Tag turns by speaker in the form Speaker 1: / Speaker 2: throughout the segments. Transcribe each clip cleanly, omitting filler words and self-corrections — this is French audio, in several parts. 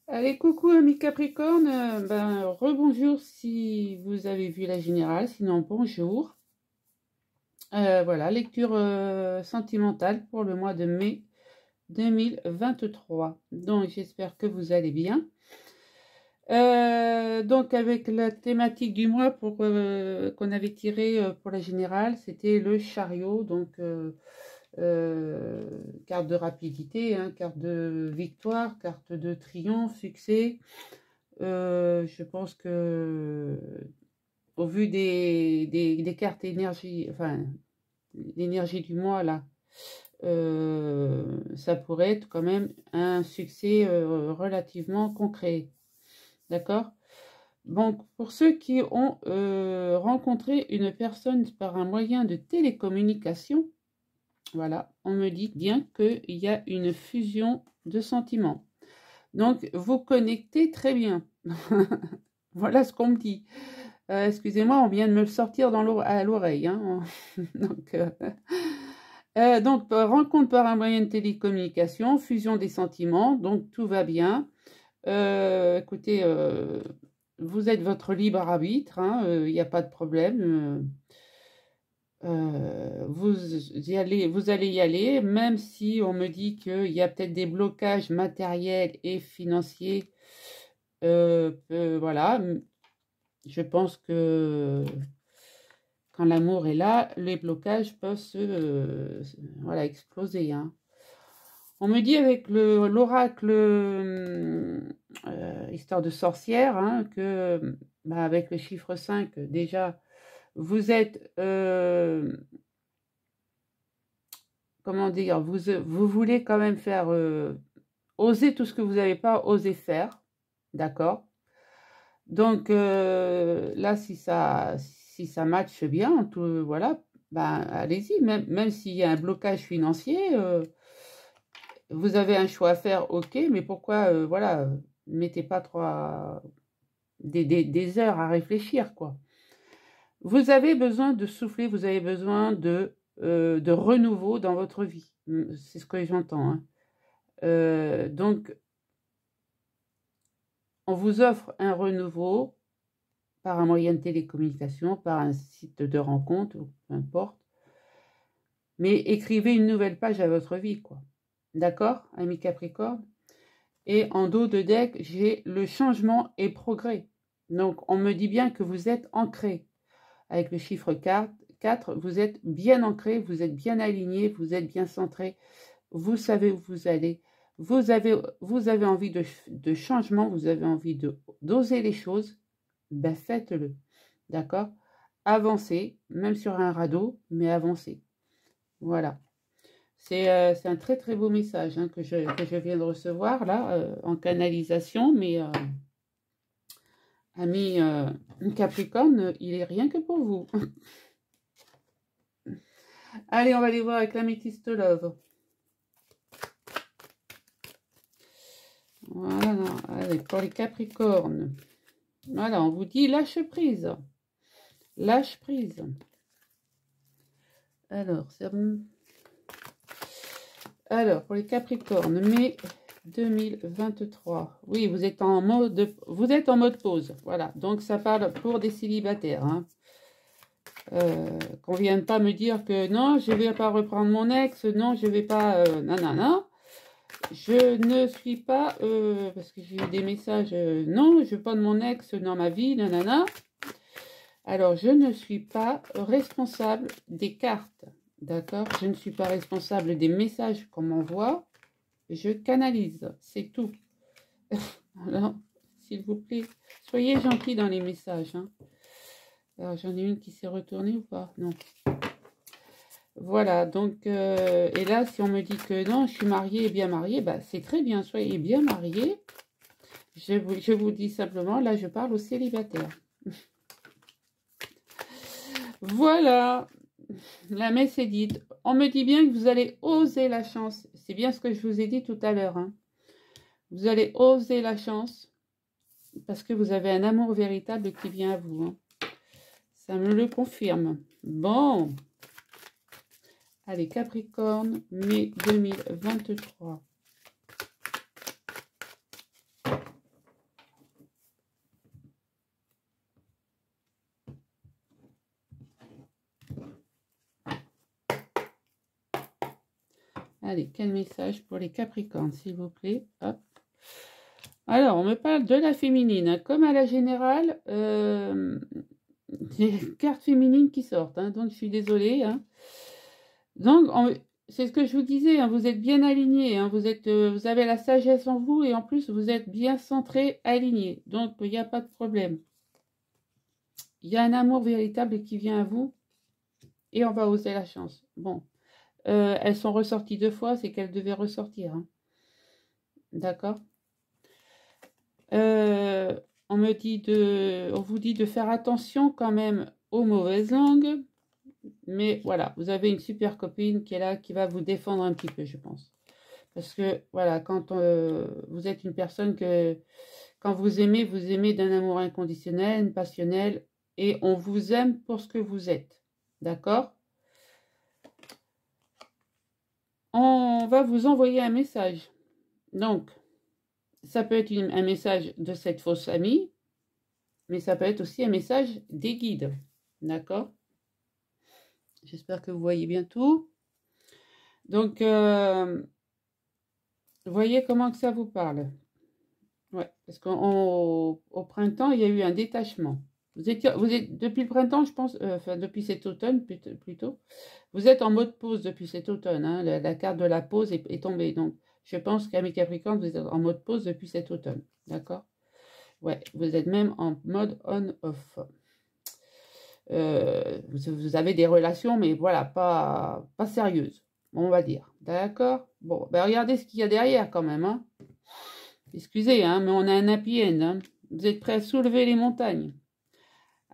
Speaker 1: Allez, coucou amis Capricorne, rebonjour si vous avez vu la générale, sinon bonjour. Voilà, lecture sentimentale pour le mois de mai 2023. Donc j'espère que vous allez bien. Donc avec la thématique du mois qu'on avait tiré pour la générale, c'était le chariot, carte de rapidité, hein, carte de victoire, carte de triomphe, succès. Je pense que au vu des cartes énergie, enfin l'énergie du mois là, ça pourrait être quand même un succès relativement concret. D'accord? Donc pour ceux qui ont rencontré une personne par un moyen de télécommunication, voilà, on me dit bien qu'il y a une fusion de sentiments. Donc vous connectez très bien. Voilà ce qu'on me dit. Excusez-moi, on vient de me le sortir à l'oreille. Hein. donc, rencontre par un moyen de télécommunication, fusion des sentiments, donc tout va bien. Écoutez, vous êtes votre libre arbitre, il n'y a pas de problème. Vous allez y aller, même si on me dit qu'il y a peut-être des blocages matériels et financiers. Voilà, je pense que quand l'amour est là, les blocages peuvent voilà, exploser. Hein. On me dit avec l'oracle histoire de sorcière, hein, que avec le chiffre 5, déjà, vous êtes, comment dire, vous voulez quand même faire, oser tout ce que vous n'avez pas osé faire, d'accord? Donc là, si ça matche bien, tout, voilà, allez-y, même s'il y a un blocage financier, vous avez un choix à faire, ok, mais pourquoi, voilà, mettez pas des heures à réfléchir, quoi. Vous avez besoin de souffler, vous avez besoin de renouveau dans votre vie. C'est ce que j'entends. Hein. Donc, on vous offre un renouveau par un moyen de télécommunication, par un site de rencontre, peu importe. Mais écrivez une nouvelle page à votre vie, quoi. D'accord, ami Capricorne? Et en dos de deck, j'ai le changement et progrès. Donc, on me dit bien que vous êtes ancré. Avec le chiffre 4, vous êtes bien ancré, vous êtes bien aligné, vous êtes bien centré. Vous savez où vous allez. Vous avez envie de changement, vous avez envie d'oser les choses. Ben, faites-le. D'accord? Avancez, même sur un radeau, mais avancez. Voilà. C'est un très très beau message hein, que je viens de recevoir là, en canalisation, mais ami Capricorne, il est rien que pour vous. Allez, on va aller voir avec l'améthyste love. Voilà, allez, pour les Capricornes. Voilà, on vous dit lâche prise. Lâche prise. Alors, c'est bon. Alors, pour les Capricornes, mai 2023. Oui, vous êtes en mode pause. Voilà, donc ça parle pour des célibataires. Hein. Qu'on vienne pas me dire que non, je vais pas reprendre mon ex, non, je vais pas... non, non, non. Je ne suis pas... parce que j'ai eu des messages... non, je veux pas de mon ex dans ma vie, nanana. Alors, je ne suis pas responsable des cartes. D'accord? Je ne suis pas responsable des messages qu'on m'envoie. Je canalise. C'est tout. Alors, s'il vous plaît, soyez gentils dans les messages. Hein. Alors, j'en ai une qui s'est retournée ou pas? Non. Voilà, donc, et là, si on me dit que non, je suis mariée et bien mariée, bah, c'est très bien, soyez bien mariée. Je vous dis simplement, là, je parle aux célibataires. Voilà, la messe est dite. On me dit bien que vous allez oser la chance. C'est bien ce que je vous ai dit tout à l'heure. Hein. Vous allez oser la chance parce que vous avez un amour véritable qui vient à vous. Hein. Ça me le confirme. Bon. Allez, Capricorne, mai 2023. Allez, quel message pour les Capricornes, s'il vous plaît. Hop. Alors, on me parle de la féminine. Hein. Comme à la générale, des cartes féminines qui sortent. Hein, donc, je suis désolée. Hein. Donc, c'est ce que je vous disais. Hein, vous êtes bien alignés. Hein, vous avez la sagesse en vous. Et en plus, vous êtes bien centré, aligné. Donc, il n'y a pas de problème. Il y a un amour véritable qui vient à vous. Et on va oser la chance. Bon. Elles sont ressorties 2 fois. C'est qu'elles devaient ressortir. Hein. D'accord. On vous dit de faire attention quand même aux mauvaises langues. Mais voilà, vous avez une super copine qui est là, qui va vous défendre un petit peu, je pense. Parce que, voilà, quand vous êtes une personne que, quand vous aimez d'un amour inconditionnel, passionnel, et on vous aime pour ce que vous êtes. D'accord? On va vous envoyer un message. Donc, ça peut être un message de cette fausse amie, mais ça peut être aussi un message des guides. D'accord? J'espère que vous voyez bien tout. Donc, voyez comment que ça vous parle. Ouais, parce qu'au printemps, il y a eu un détachement. Vous êtes depuis le printemps, je pense, enfin depuis cet automne plutôt, vous êtes en mode pause depuis cet automne. Hein, la carte de la pause est tombée. Donc, je pense qu'à mes Capricornes, vous êtes en mode pause depuis cet automne. D'accord? Ouais, vous êtes même en mode on-off. Vous avez des relations, mais voilà, pas sérieuses, on va dire. D'accord? Bon, ben regardez ce qu'il y a derrière quand même. Hein. Excusez, hein, mais on a un happy end. Hein. Vous êtes prêts à soulever les montagnes.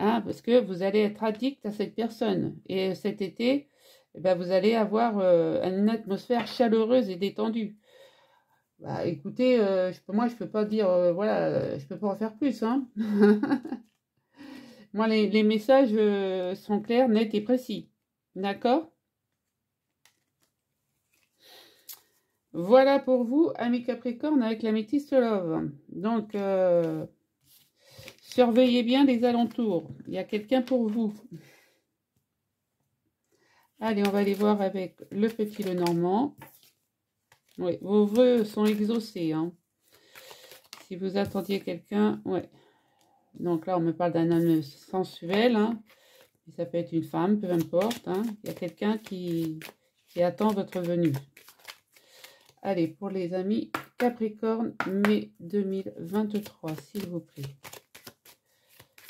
Speaker 1: Hein, parce que vous allez être addict à cette personne. Et cet été, eh ben, vous allez avoir une atmosphère chaleureuse et détendue. Bah, écoutez, moi, je peux pas dire, voilà, je peux pas en faire plus. Hein. Moi, les messages sont clairs, nets et précis. D'accord? Voilà pour vous, amis Capricorne, avec l'améthyste love. Donc, surveillez bien les alentours. Il y a quelqu'un pour vous. Allez, on va aller voir avec le petit Lenormand. Oui, vos vœux sont exaucés. Hein. Si vous attendiez quelqu'un, ouais. Donc là, on me parle d'un homme sensuel. Hein. Ça peut être une femme, peu importe. Hein. Il y a quelqu'un qui attend votre venue. Allez, pour les amis Capricorne, mai 2023, s'il vous plaît.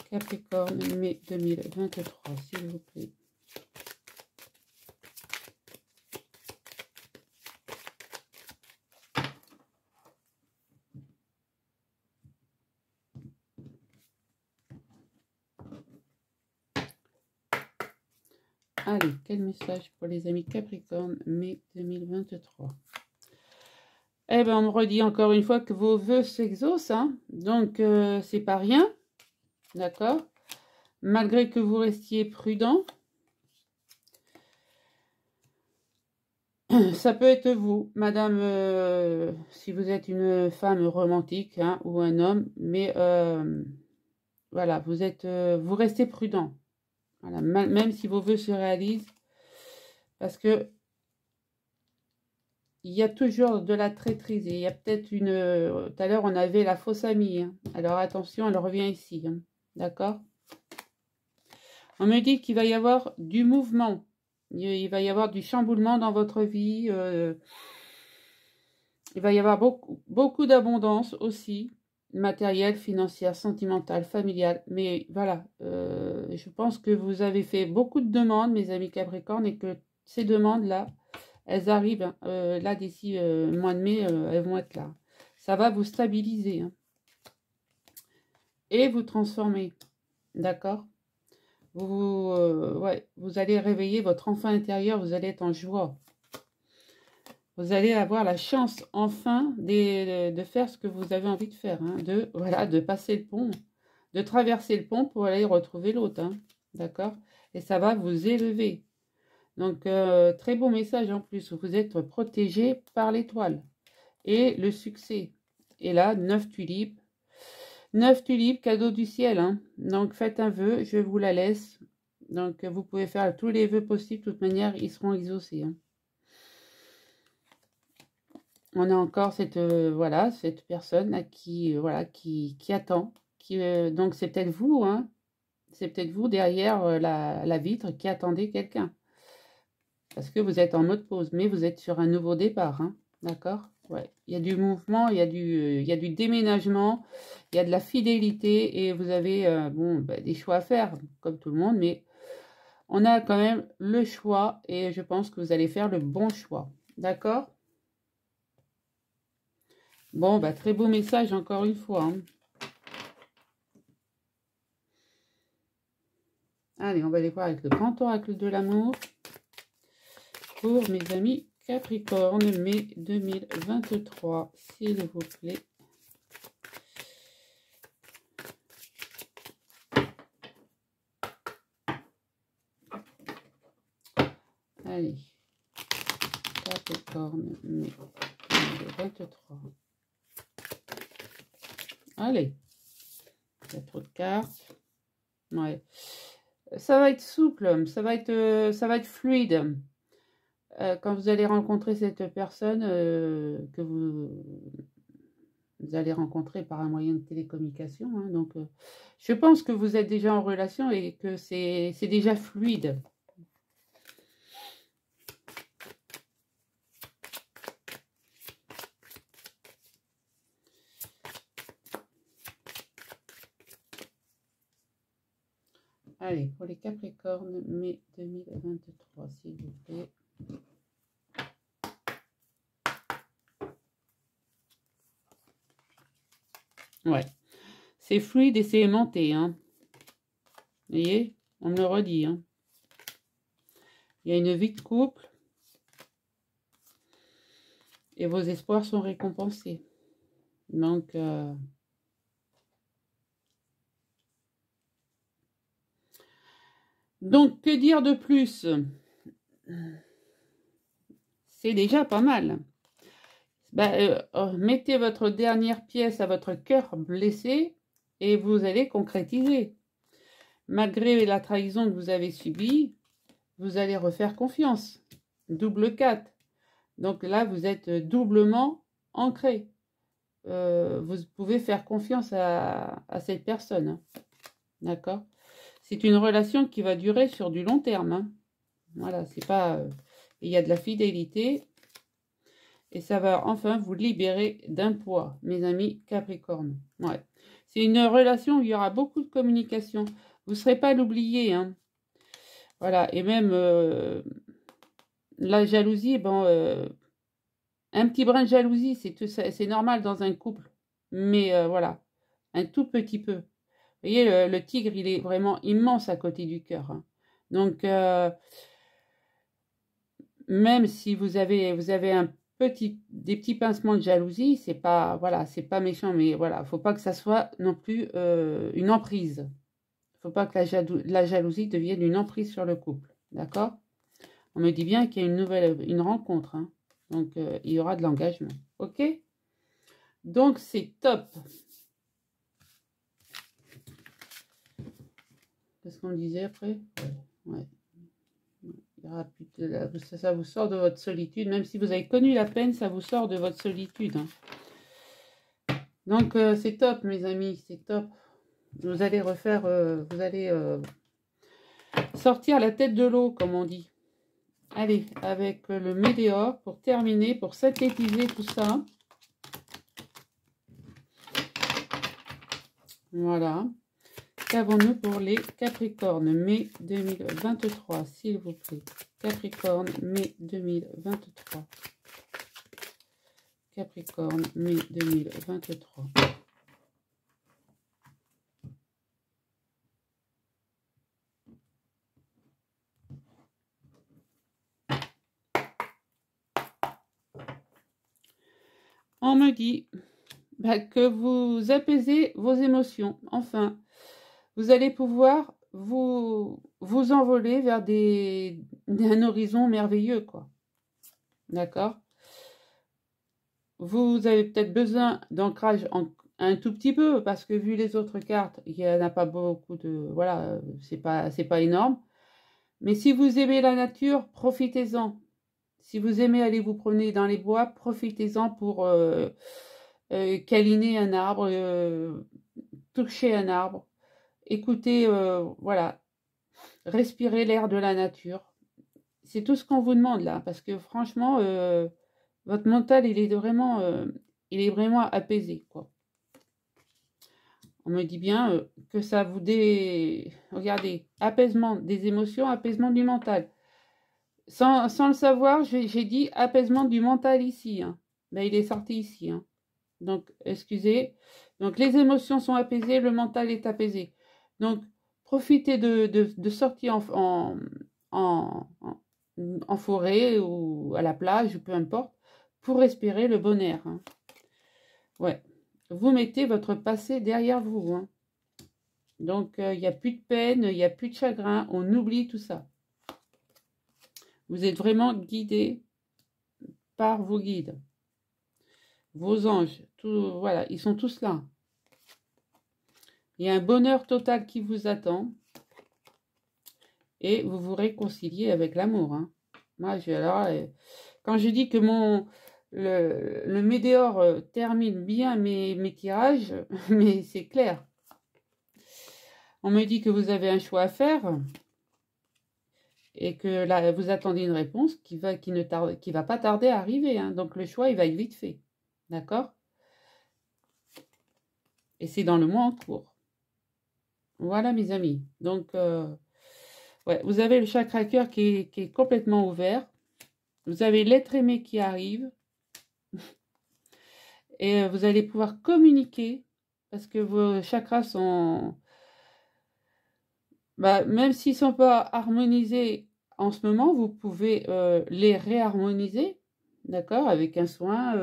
Speaker 1: Capricorne, mai 2023, s'il vous plaît. Allez, quel message pour les amis Capricorne, mai 2023. Eh bien, on me redit encore une fois que vos vœux s'exaucent, hein. Donc, c'est pas rien, d'accord? Malgré que vous restiez prudent, ça peut être vous, madame, si vous êtes une femme romantique, hein, ou un homme, mais voilà, vous restez prudent. Voilà, même si vos vœux se réalisent, parce que il y a toujours de la traîtrise. Et il y a peut-être une... tout à l'heure, on avait la fausse amie. Hein. Alors, attention, elle revient ici. Hein. D'accord? On me dit qu'il va y avoir du mouvement. Il va y avoir du chamboulement dans votre vie. Il va y avoir beaucoup d'abondance aussi. Matérielle, financière, sentimentale, familiale. Mais voilà, je pense que vous avez fait beaucoup de demandes, mes amis Capricorne, et que ces demandes-là, elles arrivent, là, d'ici mois de mai, elles vont être là. Ça va vous stabiliser. Hein. Et vous transformer. D'accord? Ouais, vous allez réveiller votre enfant intérieur, vous allez être en joie. Vous allez avoir la chance, enfin, de faire ce que vous avez envie de faire. Hein, de passer le pont, de traverser le pont pour aller retrouver l'autre. Hein, d'accord? Et ça va vous élever. Donc, très beau message en plus. Vous êtes protégé par l'étoile. Et le succès. Et là, 9 tulipes. 9 tulipes, cadeau du ciel. Hein. Donc, faites un vœu. Je vous la laisse. Donc, vous pouvez faire tous les vœux possibles. De toute manière, ils seront exaucés. Hein. On a encore cette, voilà, cette personne là, qui, voilà, qui attend. Donc, c'est peut-être vous, hein. C'est peut-être vous derrière la vitre qui attendez quelqu'un. Parce que vous êtes en mode pause, mais vous êtes sur un nouveau départ, hein. D'accord? Ouais. Il y a du mouvement, il y a du déménagement, il y a de la fidélité et vous avez bon, bah, des choix à faire, comme tout le monde, mais on a quand même le choix et je pense que vous allez faire le bon choix. D'accord? Bon, bah, très beau message encore une fois, hein. Allez, on va aller voir avec le grand oracle de l'amour pour mes amis Capricorne, mai 2023, s'il vous plaît. Allez, Capricorne, mai 2023. Allez, 4 cartes. Ouais. Ça va être souple, ça va être fluide. Quand vous allez rencontrer cette personne que vous allez rencontrer par un moyen de télécommunication, hein, donc je pense que vous êtes déjà en relation et que c'est déjà fluide. Allez, pour les Capricornes, mai 2023, s'il vous plaît. Ouais, c'est fluide et c'est aimanté, hein. Vous voyez, on me le redit, hein. Il y a une vie de couple et vos espoirs sont récompensés. Donc, que dire de plus? C'est déjà pas mal. Mettez votre dernière pièce à votre cœur blessé et vous allez concrétiser. Malgré la trahison que vous avez subie, vous allez refaire confiance. Double 4. Donc là, vous êtes doublement ancré. Vous pouvez faire confiance à cette personne. Hein. D'accord? C'est une relation qui va durer sur du long terme. Hein. Voilà, c'est pas... il y a de la fidélité. Et ça va enfin vous libérer d'un poids, mes amis Capricorne. Ouais. C'est une relation où il y aura beaucoup de communication. Vous ne serez pas l'oublier. Hein. Voilà. Et même la jalousie, bon, un petit brin de jalousie, c'est normal dans un couple. Mais voilà, un tout petit peu. Vous voyez, le tigre, il est vraiment immense à côté du cœur. Hein. Donc, même si vous avez des petits pincements de jalousie, c'est pas, voilà, c'est pas méchant, mais voilà, faut pas que ça soit non plus une emprise. Faut pas que la jalousie devienne une emprise sur le couple, d'accord? On me dit bien qu'il y a une rencontre, hein. Donc il y aura de l'engagement, ok? Donc c'est top. Qu'est-ce qu'on disait après? Ouais. Ça vous sort de votre solitude, même si vous avez connu la peine, ça vous sort de votre solitude. Hein. Donc c'est top, mes amis, c'est top. Vous allez refaire, vous allez sortir la tête de l'eau, comme on dit. Allez, avec le météore pour terminer, pour synthétiser tout ça. Voilà. Qu'avons-nous pour les Capricornes, mai 2023, s'il vous plaît. Capricorne, mai 2023. Capricorne, mai 2023. On me dit que vous apaisez vos émotions. Enfin, vous allez pouvoir vous envoler vers un horizon merveilleux, quoi. D'accord? Vous avez peut-être besoin d'ancrage un tout petit peu, parce que vu les autres cartes, il n'y en a pas beaucoup de... Voilà, c'est pas énorme. Mais si vous aimez la nature, profitez-en. Si vous aimez aller vous promener dans les bois, profitez-en pour câliner un arbre, toucher un arbre, écoutez, voilà, respirer l'air de la nature. C'est tout ce qu'on vous demande là, parce que franchement, votre mental, il est vraiment apaisé, quoi. On me dit bien que ça vous Regardez, apaisement des émotions, apaisement du mental. Sans le savoir, j'ai dit apaisement du mental ici. Hein. Ben, il est sorti ici. Hein. Donc, excusez. Donc, les émotions sont apaisées, le mental est apaisé. Donc, profitez de sortir en forêt ou à la plage, peu importe, pour respirer le bon air. Hein. Ouais. Vous mettez votre passé derrière vous. Hein. Donc, il n'y a plus de peine, il n'y a plus de chagrin, on oublie tout ça. Vous êtes vraiment guidé par vos guides. Vos anges, tout, voilà, ils sont tous là. Il y a un bonheur total qui vous attend. Et vous vous réconciliez avec l'amour. Hein. Moi, quand je dis que le météore termine bien mes tirages, mais c'est clair. On me dit que vous avez un choix à faire et que là, vous attendez une réponse qui va pas tarder à arriver. Hein. Donc, le choix, il va être vite fait. D'accord? Et c'est dans le mois en cours. Voilà, mes amis. Donc, ouais, vous avez le chakra cœur qui est complètement ouvert. Vous avez l'être aimé qui arrive. Et vous allez pouvoir communiquer parce que vos chakras sont... même s'ils ne sont pas harmonisés en ce moment, vous pouvez les réharmoniser, d'accord, avec un soin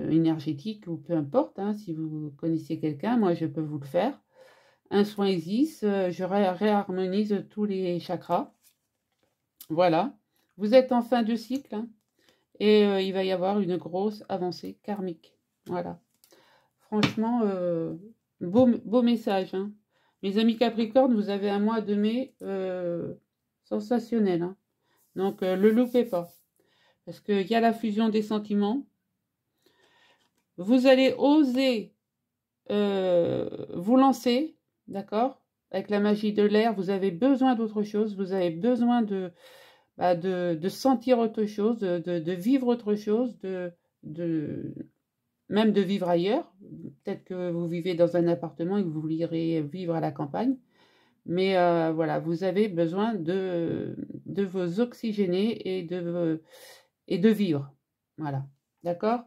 Speaker 1: énergétique ou peu importe, hein, si vous connaissez quelqu'un, moi je peux vous le faire. Un soin Isis, je réharmonise tous les chakras. Voilà, vous êtes en fin de cycle, hein, et il va y avoir une grosse avancée karmique. Voilà, franchement, beau message, hein. Mes amis Capricorne, vous avez un mois de mai sensationnel. Hein. Donc, le loupez pas. Parce qu'il y a la fusion des sentiments. Vous allez oser vous lancer, d'accord? Avec la magie de l'air, vous avez besoin d'autre chose. Vous avez besoin de sentir autre chose, de vivre autre chose, même de vivre ailleurs. Peut-être que vous vivez dans un appartement et que vous voudriez vivre à la campagne. Mais voilà, vous avez besoin de vous oxygéner et de vivre. Voilà, d'accord?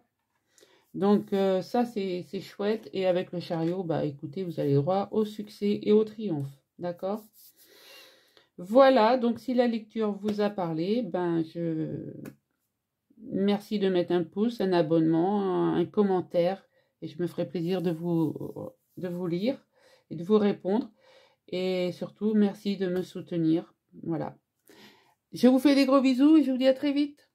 Speaker 1: Donc ça, c'est chouette. Et avec le chariot, écoutez, vous avez droit au succès et au triomphe. D'accord? Voilà, donc si la lecture vous a parlé, merci de mettre un pouce, un abonnement, un commentaire. Et je me ferai plaisir de vous lire et de vous répondre. Et surtout, merci de me soutenir. Voilà. Je vous fais des gros bisous et je vous dis à très vite.